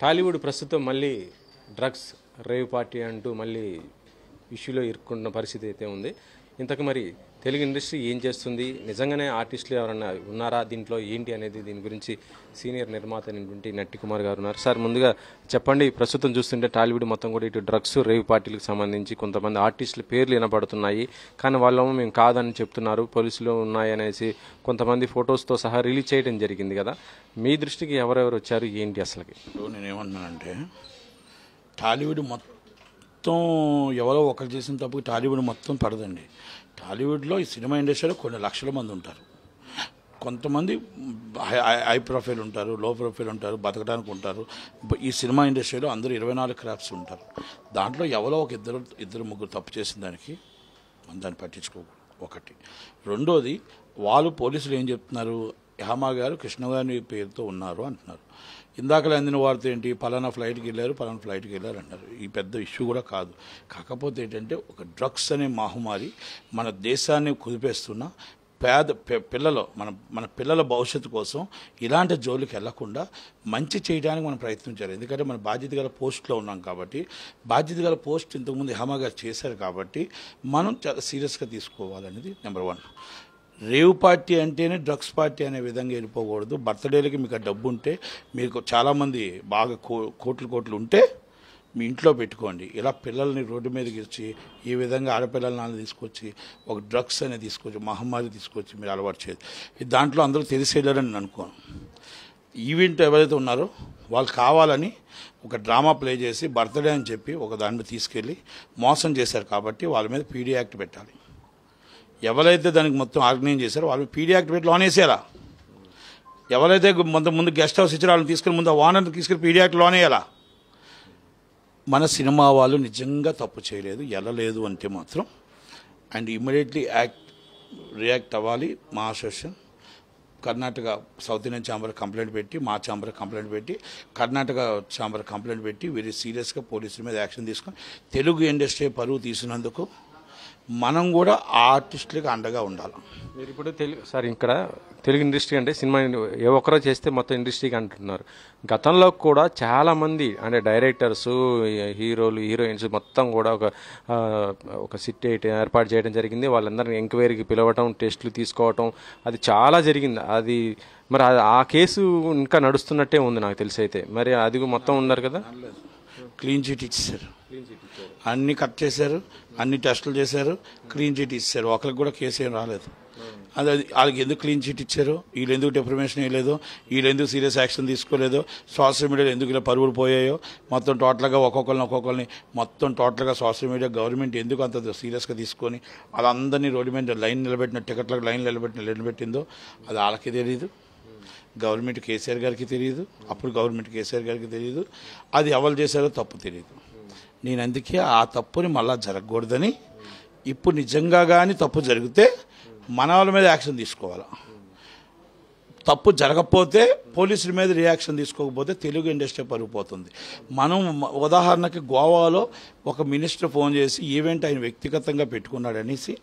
టాలీవుడ్ ప్రస్తుతం మళ్ళీ drugs rave party అంటూ మళ్ళీ ఇష్యూలో ఇరుక్కున్న పరిస్థితి అయితే ఉంది. ఇంతకు మరి తెలుగు ఇండస్ట్రీ ఏం చేస్తుంది, నిజంగానే ఆర్టిస్టులు ఎవరన్నా ఉన్నారా దీంట్లో, ఏంటి అనేది దీని గురించి సీనియర్ నిర్మాత అయినటువంటి నట్టి కుమార్ గారు ఉన్నారు. సార్, ముందుగా చెప్పండి, ప్రస్తుతం చూస్తుంటే టాలీవుడ్ మొత్తం కూడా ఇటు డ్రగ్స్ రేవ్ పార్టీలకు సంబంధించి కొంతమంది ఆర్టిస్టుల పేర్లు వినపడుతున్నాయి. కానీ వాళ్ళేమో మేము కాదని చెప్తున్నారు, పోలీసులు ఉన్నాయనేసి కొంతమంది ఫొటోస్తో సహా రిలీజ్ చేయడం జరిగింది కదా. మీ దృష్టికి ఎవరెవరు వచ్చారు, ఏంటి అసలుకి? నేనేమంటున్నానంటే, టాలీవుడ్ మొత్తం ఎవరో ఒకరు చేసిన తప్పుకి టాలీవుడ్ మొత్తం పడదండి. టాలీవుడ్లో ఈ సినిమా ఇండస్ట్రీలో కొన్ని లక్షల మంది ఉంటారు. కొంతమంది హై ప్రొఫైల్ ఉంటారు, లో ప్రొఫైల్ ఉంటారు, బతకడానికి ఉంటారు. ఈ సినిమా ఇండస్ట్రీలో అందరూ 24 క్రాఫ్ట్స్ ఉంటారు. దాంట్లో ఎవరో ఒక ఇద్దరు ముగ్గురు తప్పు చేసిన దానికి మనం దాన్ని పట్టించుకోకూడదు. ఒకటి. రెండోది, వాళ్ళు పోలీసులు ఏం చెప్తున్నారు, యహమా గారు కృష్ణ గారి పేరుతో ఉన్నారు అంటున్నారు. ఇందాకలే అందిన వార్త ఏంటి, పలానా ఫ్లైట్కి వెళ్ళారు అంటారు. ఈ పెద్ద ఇష్యూ కూడా కాదు. కాకపోతే ఏంటంటే, ఒక డ్రగ్స్ అనే మహమ్మారి మన దేశాన్ని కుదిపేస్తున్న పిల్లలు మన పిల్లల భవిష్యత్తు కోసం ఇలాంటి జోలికి వెళ్లకుండా మంచి చేయడానికి మనం ప్రయత్నించాలి. ఎందుకంటే మన బాధ్యత గల పోస్ట్లో ఉన్నాం కాబట్టి, బాధ్యత గల పోస్ట్ ఇంతకుముందు యహమా గారు చేశారు కాబట్టి మనం చాలా సీరియస్గా తీసుకోవాలనేది నెంబర్ 1. రేవ్ పార్టీ అంటేనే డ్రగ్స్ పార్టీ అనే విధంగా వెళ్ళిపోకూడదు. బర్త్డేలకి మీకు డబ్బు ఉంటే, మీకు చాలామంది బాగా కోట్లు ఉంటే మీ ఇంట్లో పెట్టుకోండి. ఇలా పిల్లల్ని రోడ్డు మీదకి ఇచ్చి ఈ విధంగా ఆడపిల్లలని తీసుకొచ్చి ఒక డ్రగ్స్ అనేది తీసుకొచ్చి మహమ్మారి తీసుకొచ్చి మీరు అలవాటు చేయదు. దాంట్లో అందరూ తెలిసేయాలని నేను అనుకోను. ఈవెంట్ ఎవరైతే ఉన్నారో వాళ్ళు కావాలని ఒక డ్రామా ప్లే చేసి బర్త్డే అని చెప్పి ఒక దాన్ని తీసుకెళ్ళి మోసం చేశారు కాబట్టి వాళ్ళ మీద పీడీ యాక్ట్ పెట్టాలి. ఎవరైతే దానికి మొత్తం ఆర్గనైజ్ చేశారో వాళ్ళు పీడీ యాక్ట్ పెట్టి లోన్ వేసేయాలా. ఎవరైతే ముందు గెస్ట్ హౌస్ ఇచ్చారో వాళ్ళని తీసుకెళ్ళి ముందు ఓనర్ని తీసుకెళ్ళి పీడీ యాక్ట్ లోన్ వేయాలా. మన సినిమా వాళ్ళు నిజంగా తప్పు చేయలేదు, వెళ్ళలేదు అంటే మాత్రం అండ్ ఇమ్మీడియట్లీ రియాక్ట్ అవ్వాలి. మా association Karnataka south Indian chamber complaint పెట్టి, మా ఛాంబర్ కంప్లైంట్ పెట్టి, కర్ణాటక ఛాంబర్ కంప్లైంట్ పెట్టి వెరీ సీరియస్గా పోలీసుల మీద యాక్షన్ తీసుకొని తెలుగు ఇండస్ట్రీ పరువు తీసినందుకు మనం కూడా ఆ ఆర్టిస్టులకు అండగా ఉండాలి. మీరు ఇప్పుడు ఇక్కడ తెలుగు ఇండస్ట్రీ అంటే సినిమా ఏ ఒక్కరో చేస్తే మొత్తం ఇండస్ట్రీకి అంటున్నారు. గతంలో కూడా చాలామంది అంటే డైరెక్టర్స్, హీరోలు, హీరోయిన్స్ మొత్తం కూడా ఒక సిట్ ఏర్పాటు చేయడం జరిగింది. వాళ్ళందరినీ ఎంక్వైరీకి పిలవటం, టెస్టులు తీసుకోవటం, అది చాలా జరిగింది. అది మరి ఆ కేసు ఇంకా నడుస్తున్నట్టే ఉంది నాకు తెలిసి. అయితే మరి అది మొత్తం ఉన్నారు కదా, క్లీన్ చిట్ ఇచ్చారు, అన్ని కట్ చేశారు, అన్ని టెస్టులు చేశారు, క్లీన్ చిట్ ఇచ్చారు. ఒకరికి కూడా కేసు ఏం రాలేదు. అది వాళ్ళకి ఎందుకు క్లీన్ చిట్ ఇచ్చారు, వీళ్ళు ఎందుకు డిప్రమేషన్ వేయలేదు, వీళ్ళు ఎందుకు సీరియస్ యాక్షన్ తీసుకోలేదు, సోషల్ మీడియాలో ఎందుకు ఇలా పరుగులు పోయాయో, మొత్తం టోటల్గా ఒక్కొక్కరిని మొత్తం టోటల్గా సోషల్ మీడియా గవర్నమెంట్ ఎందుకు అంత సీరియస్గా తీసుకొని వాళ్ళందరినీ రోడ్డు మీద లైన్ నిలబెట్టిన టికెట్లకు లైన్ నిలబెట్టిందో అది వాళ్ళకి తెలియదు, గవర్నమెంట్ కేసీఆర్ గారికి తెలియదు, అప్పుడు గవర్నమెంట్ కేసీఆర్ గారికి తెలియదు, అది ఎవరు చేశారో తప్పు తెలియదు. నేను అందుకే ఆ తప్పుని మళ్ళా జరగకూడదని, ఇప్పుడు నిజంగా కానీ తప్పు జరిగితే మన వాళ్ళ మీద యాక్షన్ తీసుకోవాలి. తప్పు జరగకపోతే పోలీసుల మీద రియాక్షన్ తీసుకోకపోతే తెలుగు ఇండస్ట్రీ పరుగుపోతుంది. మనం ఉదాహరణకి గోవాలో ఒక మినిస్టర్ ఫోన్ చేసి ఈవెంట్ ఆయన వ్యక్తిగతంగా పెట్టుకున్నాడు అనేసి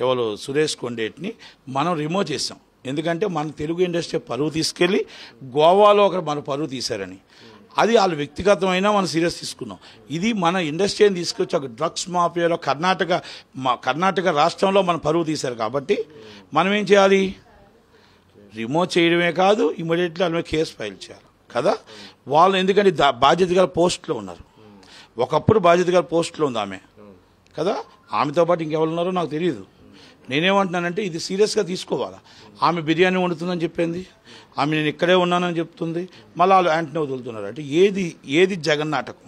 ఎవరు సురేష్ కొండేటిని మనం రిమూవ్ చేసాం. ఎందుకంటే మన తెలుగు ఇండస్ట్రీ పరువు తీసుకెళ్ళి గోవాలో ఒకరు మన పరువు తీశారని. అది వాళ్ళు వ్యక్తిగతమైనా మనం సీరియస్ తీసుకున్నాం. ఇది మన ఇండస్ట్రీని తీసుకొచ్చి ఒక డ్రగ్స్ మాఫియాలో కర్ణాటక రాష్ట్రంలో మన పరువు తీశారు కాబట్టి మనం ఏం చేయాలి, రిమూవ్ చేయడమే కాదు ఇమ్మీడియట్లీ వాళ్ళ మీద కేసు ఫైల్ చేయాలి కదా. వాళ్ళు ఎందుకంటే బాధ్యత గల పోస్టులో ఉన్నారు. ఒకప్పుడు బాధ్యత గల పోస్టులో ఉంది ఆమె కదా. ఆమెతో పాటు ఇంకెవరు ఉన్నారో నాకు తెలియదు. నేనేమంటున్నానంటే ఇది సీరియస్గా తీసుకోవాలా. ఆమె బిర్యానీ వండుతుందని చెప్పింది, ఆమె నేను ఇక్కడే ఉన్నానని చెప్తుంది, మళ్ళీ వాళ్ళు యాంటనీ వదులుతున్నారు. అంటే ఏది జగన్నాటకం.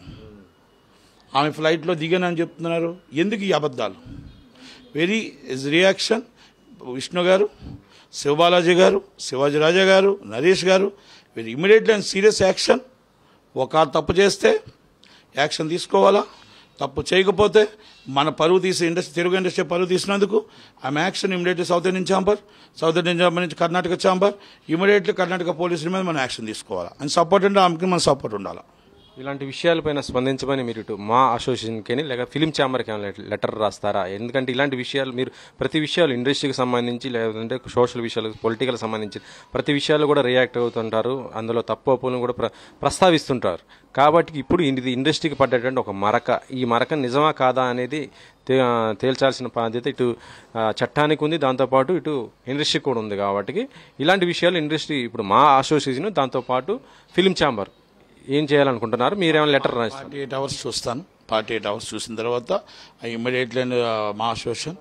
ఆమె ఫ్లైట్లో దిగానని చెప్తున్నారు, ఎందుకు ఈ అబద్ధాలు? వెరీ రియాక్షన్ విష్ణు గారు, శివబాలాజీ గారు, శివాజీ రాజా గారు, నరేష్ గారు, very immediately and serious action. ఒక తప్పు చేస్తే యాక్షన్ తీసుకోవాలా, తప్పు చేయకపోతే మన పరువు తీసే తెలుగు ఇండస్ట్రీ పరువు తీసినందుకు ఆమె action immediately south Indian chamber నుంచి కర్ణాటక ఛాంబర్, ఇమీడియట్లీ కర్ణాటక పోలీసుల మీద మనం యాక్షన్ తీసుకోవాలి. అండ్ సపోర్ట్ అంటే ఆమెకి మన సపోర్ట్ ఉండాలి. ఇలాంటి విషయాలపైన స్పందించమని మీరు ఇటు మా అసోసియేషన్కి లేక ఫిలిం ఛాంబర్కి లెటర్ రాస్తారా? ఎందుకంటే ఇలాంటి విషయాలు మీరు ప్రతి విషయాలు ఇండస్ట్రీకి సంబంధించి లేదంటే సోషల్ విషయాలు పొలిటికల్ సంబంధించి ప్రతి విషయాలు కూడా రియాక్ట్ అవుతుంటారు, అందులో తప్పు ఒప్పులను కూడా ప్రస్తావిస్తుంటారు. కాబట్టి ఇప్పుడు ఇది ఇండస్ట్రీకి పడ్డటువంటి ఒక మరక, ఈ మరక నిజమా కాదా అనేది తేల్చాల్సిన బాధ్యత ఇటు చట్టానికి ఉంది, దాంతోపాటు ఇటు ఇండస్ట్రీ కూడా ఉంది. కాబట్టి ఇలాంటి విషయాలు ఇండస్ట్రీ ఇప్పుడు మా అసోసియేషన్ దాంతోపాటు ఫిలిం ఛాంబర్ ఏం చేయాలనుకుంటున్నారు? మీరేమైనా లెటర్ రాస్తారు? 48 hours చూస్తాను. 48 hours చూసిన తర్వాత ఇమ్మీడియట్లీ మా అసోసియేషన్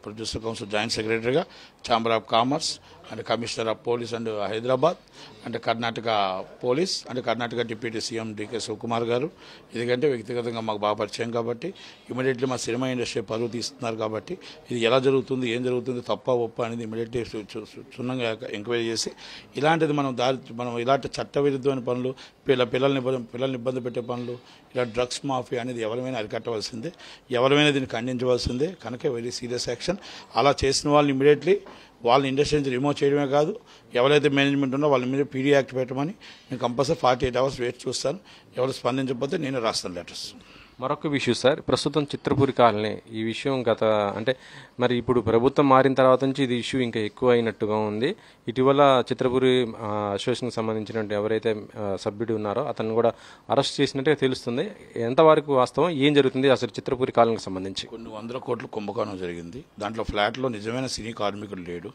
ప్రొడ్యూసర్ కౌన్సిల్ జాయింట్ సెక్రటరీగా chamber of commerce and commissioner of police and Hyderabad and Karnataka police and Karnataka deputy CM D K Shivakumar garu, ఎందుకంటే వ్యక్తిగతంగా మాకు బాగా పరిచయం కాబట్టి ఇమీడియట్లీ మా సినిమా ఇండస్ట్రీ పరువు తీస్తున్నారు కాబట్టి ఇది ఎలా జరుగుతుంది, ఏం జరుగుతుంది, తప్ప ఒప్ప అనేది ఇమీడియట్లీ క్షుణ్ణంగా ఎంక్వైరీ చేసి ఇలాంటిది మనం ఇలాంటి చట్టవిరుద్ధమైన పనులు, పిల్లల్ని ఇబ్బంది పెట్టే పనులు, ఇలా డ్రగ్స్ మాఫియా అనేది ఎవరైనా అరికట్టవలసిందే, ఎవరైనా దీన్ని ఖండించవలసిందే. కనుక వెరీ సీరియస్ యాక్షన్. అలా చేసిన వాళ్ళని ఇమీడియట్లీ వాళ్ళని ఇండస్ట్రీ నుంచి రిమూవ్ చేయడమే కాదు, ఎవరైతే మేనేజ్మెంట్ ఉందో వాళ్ళ మీద పీడీ యాక్ట్ పెట్టమని నేను కంపల్సరీ 48 hours వెయిట్ చూస్తాను. ఎవరు స్పందించకపోతే నేను రాస్తాను లెటర్స్. మరొక విషయం సార్, ప్రస్తుతం చిత్రపురి కాలనీ ఈ విషయం అంటే మరి ఇప్పుడు ప్రభుత్వం మారిన తర్వాత నుంచి ఇది ఇష్యూ ఇంకా ఎక్కువ అయినట్టుగా ఉంది. ఇటీవల చిత్రపురి అసోసియేషన్కి సంబంధించినటువంటి ఎవరైతే సభ్యుడు ఉన్నారో అతను కూడా అరెస్ట్ చేసినట్టుగా తెలుస్తుంది. ఎంతవరకు వాస్తవం, ఏం జరుగుతుంది అసలు చిత్రపురి కాలనీకి సంబంధించి? కొన్ని 100 కోట్ల కుంభకోణం జరిగింది. దాంట్లో ఫ్లాట్లో నిజమైన సినీ కార్మికులు లేడు,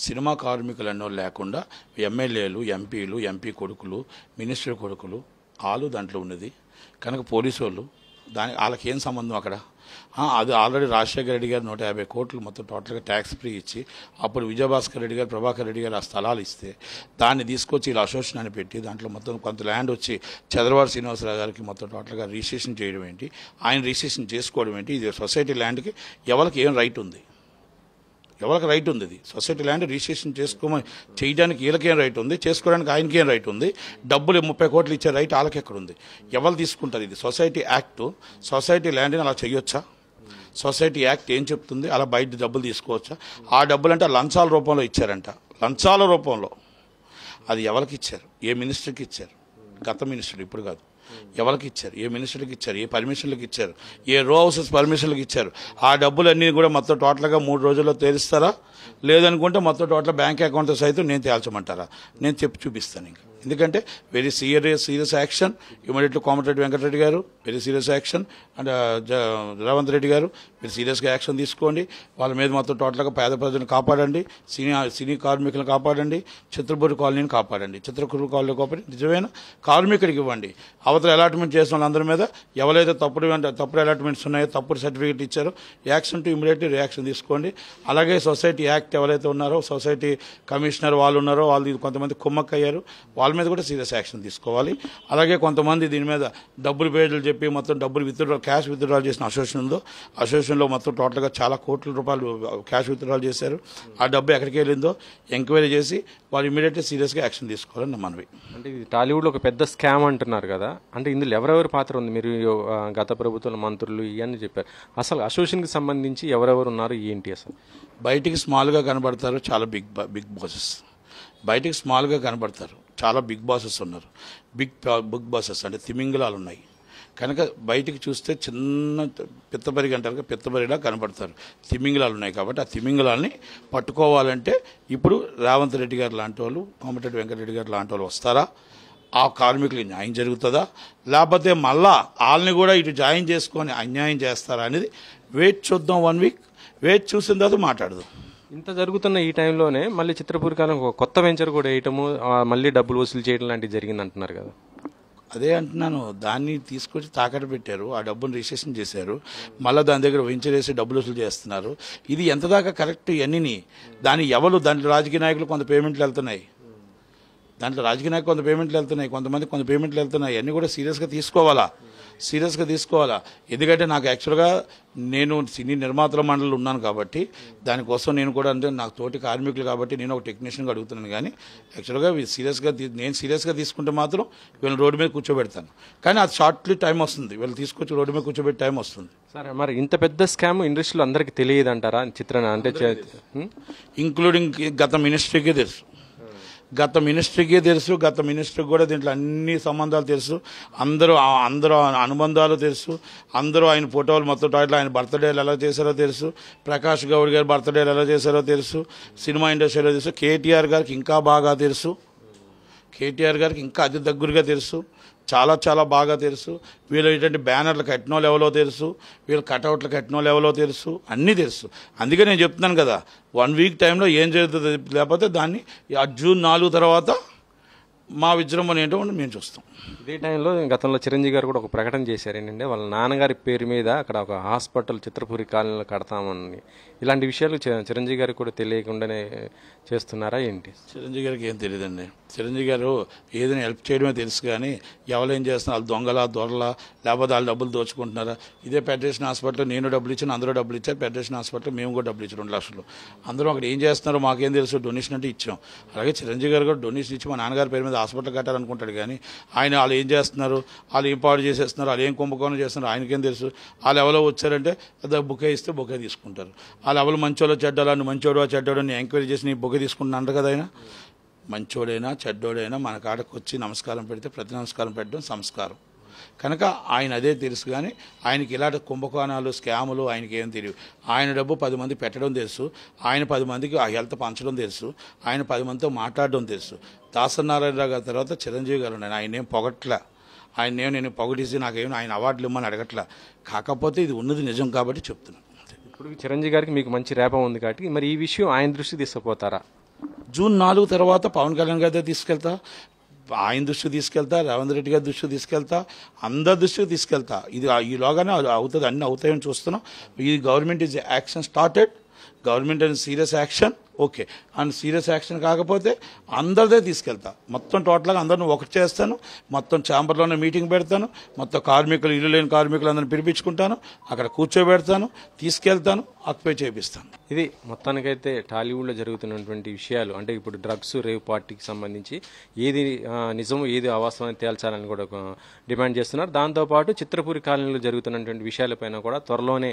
సినిమా కార్మికులు అన్నో లేకుండా ఎమ్మెల్యేలు, ఎంపీలు, ఎంపీ కొడుకులు, మినిస్టర్ కొడుకులు వాళ్ళు దాంట్లో ఉన్నది. కనుక పోలీసు వాళ్ళు వాళ్ళకి ఏం సంబంధం అక్కడ? అది ఆల్రెడీ రాజశేఖర రెడ్డి గారు 150 కోట్లు మొత్తం టోటల్గా ట్యాక్స్ ఫ్రీ ఇచ్చి అప్పుడు విజయభాస్కర్ రెడ్డి గారు, ప్రభాకర్ రెడ్డి గారు ఆ స్థలాలు ఇస్తే దాన్ని తీసుకొచ్చి ఇలా అసోసియేషన్ అని పెట్టి దాంట్లో మొత్తం కొంత ల్యాండ్ వచ్చి చంద్రబాబు శ్రీనివాసరావు గారికి మొత్తం టోటల్గా రిజిస్ట్రేషన్ చేయడం ఏంటి, ఆయన రిజిస్ట్రేషన్ చేసుకోవడం ఏంటి? ఇది సొసైటీ ల్యాండ్కి ఎవరికి ఏం రైట్ ఉంది? ఎవరికి రైట్ ఉంది? ఇది సొసైటీ ల్యాండ్ రిజిస్ట్రేషన్ చేసుకోమని చేయడానికి వీళ్ళకేం రైట్ ఉంది, చేసుకోవడానికి ఆయనకి ఏం రైట్ ఉంది? డబ్బులు 30 కోట్లు ఇచ్చే రైట్ వాళ్ళకి ఎక్కడ ఉంది? ఎవరు తీసుకుంటారు? ఇది సొసైటీ యాక్ట్. సొసైటీ ల్యాండ్ని అలా చేయొచ్చా? సొసైటీ యాక్ట్ ఏం చెప్తుంది? అలా బయట డబ్బులు తీసుకోవచ్చా? ఆ డబ్బులు అంటే లంచాల రూపంలో ఇచ్చారంట, లంచాల రూపంలో. అది ఎవరికి ఇచ్చారు? ఏ మినిస్టర్కి ఇచ్చారు? గత మినిస్టర్, ఇప్పుడు కాదు. ఎవరికి ఇచ్చారు? ఏ మినిస్టర్కి ఇచ్చారు? ఏ పర్మిషన్లకు ఇచ్చారు? ఏ రో హౌసెస్ పర్మిషన్లకు ఇచ్చారు? ఆ డబ్బులన్నీ కూడా మొత్తం టోటల్గా 3 రోజుల్లో తేలుస్తారా? లేదనుకుంటే మొత్తం టోటల్ బ్యాంక్ అకౌంట్తో సైతం నేను తేల్చమంటారా? నేను చెప్పి చూపిస్తాను. ఇంకా ఎందుకంటే very serious action. Immediately Komatireddy Venkatreddy గారు very serious action and Revanth Reddy గారు మీరు సీరియస్గా యాక్షన్ తీసుకోండి. వాళ్ళ మీద మొత్తం టోటల్గా పేద ప్రజలను కాపాడండి, సినీ కార్మికులను కాపాడండి, చిత్రపురి కాలనీని కాపాడండి. చిత్రపురి కాలనీ కాపాడి నిజమైన కార్మికుడికి ఇవ్వండి. అవతల అలాట్మెంట్ చేసిన వాళ్ళందరి మీద ఎవరైతే తప్పుడు అలాట్మెంట్స్ ఉన్నాయో, తప్పుడు సర్టిఫికేట్ ఇచ్చారో యాక్షన్ టు ఇమీడియట్లీ రియాక్షన్ తీసుకోండి. అలాగే సొసైటీ యాక్ట్ ఎవరైతే ఉన్నారో, సొసైటీ కమిషనర్ వాళ్ళు ఉన్నారో, వాళ్ళు కొంతమంది కుమ్మక్కయ్యారు, వాళ్ళ మీద కూడా సీరియస్ యాక్షన్ తీసుకోవాలి. అలాగే కొంతమంది దీని మీద డబ్బులు పేర్లు చెప్పి మొత్తం డబ్బులు క్యాష్ విత్డ్రాల్ చేసిన అసోసియేషన్ ఉందో, అసోసియేషన్లో మొత్తం టోటల్గా చాలా కోట్ల రూపాయలు క్యాష్ విత్డ్రాల్ చేశారు. ఆ డబ్బు ఎక్కడికి వెళ్ళిందో ఎంక్వైరీ చేసి వాళ్ళు ఇమీడియట్లీ సీరియస్గా యాక్షన్ తీసుకోవాలని మనవి. అంటే ఇది టాలీవుడ్లో ఒక పెద్ద స్కామ్ అంటున్నారు కదా, అంటే ఇందులో ఎవరెవరి పాత్ర ఉంది? మీరు గత ప్రభుత్వంలో మంత్రులు ఇవన్నీ చెప్పారు, అసలు అసోసియేషన్కి సంబంధించి ఎవరెవరు ఉన్నారు ఏంటి? అసలు బయటికి స్మాల్గా కనబడతారు చాలా బిగ్ బాసెస్, బయటికి స్మాల్గా కనబడతారు చాలా బిగ్ బాసెస్ ఉన్నారు. బిగ్ బాసెస్ అంటే తిమింగలాలు ఉన్నాయి. కనుక బయటికి చూస్తే చిన్న పిత్తబరిగి అంటారు, పిత్తబరిలా కనబడతారు. తిమింగలాలు ఉన్నాయి. కాబట్టి ఆ తిమింగలాల్ని పట్టుకోవాలంటే ఇప్పుడు రేవంత్ రెడ్డి గారు లాంటి వాళ్ళు, కోమటిరెడ్డి వెంకటరెడ్డి గారు లాంటి వాళ్ళు వస్తారా? ఆ కార్మికులకి న్యాయం జరుగుతుందా? లేకపోతే మళ్ళా వాళ్ళని కూడా ఇటు జాయిన్ చేసుకొని అన్యాయం చేస్తారా అనేది వెయిట్ చూద్దాం. 1 week వెయిట్ చూసిన తర్వాత మాట్లాడదాం. ఇంత జరుగుతున్న ఈ టైంలోనే మళ్ళీ చిత్రపురి కాలం ఒక కొత్త వెంచర్ కూడా వేయటము, మళ్ళీ డబ్బులు వసూలు చేయడం లాంటివి జరిగింది అంటున్నారు కదా. అదే అంటున్నాను, దాన్ని తీసుకొచ్చి తాకట్టు పెట్టారు, ఆ డబ్బును రిజిస్ట్రేషన్ చేశారు, మళ్ళీ దాని దగ్గర వెంచర్ వేసి డబ్బులు వసూలు చేస్తున్నారు. ఇది ఎంత దాకా కరెక్ట్? ఇవన్నీ దాంట్లో రాజకీయ నాయకులు కొంత పేమెంట్లు వెళ్తున్నాయి, కొంతమంది కొంత పేమెంట్లు వెళ్తున్నాయి. అన్నీ కూడా సీరియస్గా తీసుకోవాలా. ఎందుకంటే నాకు యాక్చువల్గా నేను సినీ నిర్మాతల మండలి ఉన్నాను కాబట్టి దానికోసం నేను కూడా అంటే నాకు తోటి కార్మికులు కాబట్టి నేను ఒక టెక్నీషియన్గా అడుగుతున్నాను. కానీ యాక్చువల్గా నేను సీరియస్గా తీసుకుంటే మాత్రం వీళ్ళని రోడ్డు మీద కూర్చోబెడతాను. కానీ అది షార్ట్లీ టైం వస్తుంది, వీళ్ళు తీసుకొచ్చి రోడ్డు మీద కూర్చోబెట్టే టైం వస్తుంది. సరే, మరి ఇంత పెద్ద స్కామ్ ఇండస్ట్రీలో అందరికీ తెలియదు అంటారా? చిత్రాన్ని అంటే ఇంక్లూడింగ్ గత మినిస్ట్రీకే తెలుసు. గత మినిస్ట్రీకి తెలుసు, గత మినిస్టర్కి కూడా దీంట్లో అన్ని సంబంధాలు తెలుసు, అందరూ అనుబంధాలు తెలుసు, అందరూ ఆయన ఫోటోలు మొత్తం టాయిట్లో ఆయన బర్త్డేలు ఎలా చేశారో తెలుసు, ప్రకాష్ గౌడ్ గారి బర్త్డేలు ఎలా చేశారో తెలుసు, సినిమా ఇండస్ట్రీలో తెలుసు, కేటీఆర్ గారికి ఇంకా బాగా తెలుసు, కేటీఆర్ గారికి ఇంకా అతి దగ్గరగా తెలుసు, చాలా చాలా బాగా తెలుసు. వీళ్ళు ఏంటంటే బ్యానర్లు కట్టినో లెవెలో తెలుసు, వీళ్ళు కటౌట్లు కట్టినో లెవెలో తెలుసు, అన్నీ తెలుసు. అందుకే నేను చెప్తున్నాను కదా, 1 వీక్ టైంలో ఏం జరుగుతుంది, లేకపోతే దాన్ని జూన్ 4 తర్వాత మా విజృంభణ ఏంటో మేము చూస్తాం. ఇదే టైంలో గతంలో చిరంజీవి గారు కూడా ఒక ప్రకటన చేశారు ఏంటంటే వాళ్ళ నాన్నగారి పేరు మీద అక్కడ ఒక హాస్పిటల్ చిత్రపురి కాలనీలో కడతామని. ఇలాంటి విషయాలు చిరంజీవి గారికి కూడా తెలియకుండానే చేస్తున్నారా ఏంటి? చిరంజీవి గారికి ఏం తెలియదండి. చిరంజీవి గారు ఏదైనా హెల్ప్ చేయడమే తెలుసు, కానీ ఎవరేం చేస్తున్నారు, వాళ్ళు దొంగలా దొరలా, లేకపోతే వాళ్ళు డబ్బులు దోచుకుంటున్నారా. ఇదే ఫెడరేషన్ హాస్పిటల్ నేను డబ్బులు ఇచ్చాను, అందరూ డబ్బులు ఇచ్చారు. ఫెడరేషన్ హాస్పిటల్ మేము కూడా డబ్బులు ఇచ్చాం, 2 లక్షలు. అందరూ అక్కడ ఏం చేస్తున్నారో మాకేం తెలుసు, డొనేషన్ అంటే ఇచ్చాం. అలాగే చిరంజీవి గారు కూడా డొనేషన్ ఇచ్చి మా నాన్నగారి పేరు మీద హాస్పిటల్ కట్టాలనుకుంటాడు, కానీ వాళ్ళు ఏం చేస్తున్నారు, వాళ్ళు ఏం పాడు చేసేస్తున్నారు, వాళ్ళు ఏం కుంభకోణం చేస్తున్నారు ఆయనకేం తెలుసు. వాళ్ళు ఎవరో వచ్చారంటే అదే బుకే ఇస్తే బుకే తీసుకుంటారు. వాళ్ళు ఎవరు మంచోడో చెడ్డోలా, నువ్వు మంచోడో చెడ్డోడో నీ ఎంక్వైరీ చేసి నీ బుకే తీసుకుంటున్నాడు కదా. ఆయన మంచోడైనా చెడ్డోడైనా మన కాడకు వచ్చి నమస్కారం పెడితే ప్రతి నమస్కారం పెట్టడం సంస్కారం. కనుక ఆయన అదే తెలుసు, కానీ ఆయనకి ఇలాంటి కుంభకోణాలు స్కాములు ఆయనకి ఏం తెలియదు. ఆయన డబ్బు 10 మంది పెట్టడం తెలుసు, ఆయన 10 మందికి ఆ హెల్త్ పంచడం తెలుసు, ఆయన 10 మందితో మాట్లాడడం తెలుసు. దాసనారాయణరావు గారి తర్వాత చిరంజీవి గారు ఉన్నాయి, ఆయన ఏం పొగట్లా, ఆయన నేను పొగటేసి నాకేం ఆయన అవార్డులు ఇమ్మని అడగట్లా. కాకపోతే ఇది ఉన్నది నిజం కాబట్టి చెప్తున్నాను. ఇప్పుడు చిరంజీవి గారికి మీకు మంచి రేపం ఉంది కాబట్టి మరి ఈ విషయం ఆయన దృష్టికి తీసుకుపోతారా? జూన్ 4 తర్వాత పవన్ కళ్యాణ్ గారి తీసుకెళ్తా, ఆయన దృష్టికి తీసుకెళ్తా, రేవంత్ రెడ్డి గారి దృష్టికి తీసుకెళ్తా, అందరి దృష్టికి తీసుకెళ్తా. ఇది ఈలోగానే అవుతుంది, అన్నీ అవుతాయని చూస్తున్నాం. ఈ government is action started, government and serious action, okay. And serious action కాకపోతే అందరిదే తీసుకెళ్తా, మొత్తం టోటల్గా అందరిని ఒకటి చేస్తాను, మొత్తం ఛాంబర్లోనే మీటింగ్ పెడతాను, మొత్తం కార్మికులు, ఇల్లు లేని కార్మికులు అందరిని పిలిపించుకుంటాను, అక్కడ కూర్చోబెడతాను, తీసుకెళ్తాను, ఆక్యుపై చేపిస్తాను. ఇది మొత్తానికైతే టాలీవుడ్లో జరుగుతున్నటువంటి విషయాలు, అంటే ఇప్పుడు డ్రగ్స్ రేవ్ పార్టీకి సంబంధించి ఏది నిజం ఏది అవాస్తవాన్ని తేల్చాలని కూడా డిమాండ్ చేస్తున్నారు. దాంతోపాటు చిత్రపురి కాలనీలో జరుగుతున్నటువంటి విషయాలపైన కూడా త్వరలోనే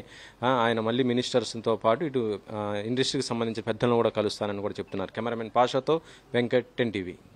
ఆయన మళ్ళీ మినిస్టర్స్తో పాటు ఇటు ఇండస్ట్రీకి సంబంధించిన పెద్దలను కూడా కలుస్తానని కూడా చెప్తున్నారు. కెమెరామెన్ పాషాతో వెంకట్, 10 టీవీ.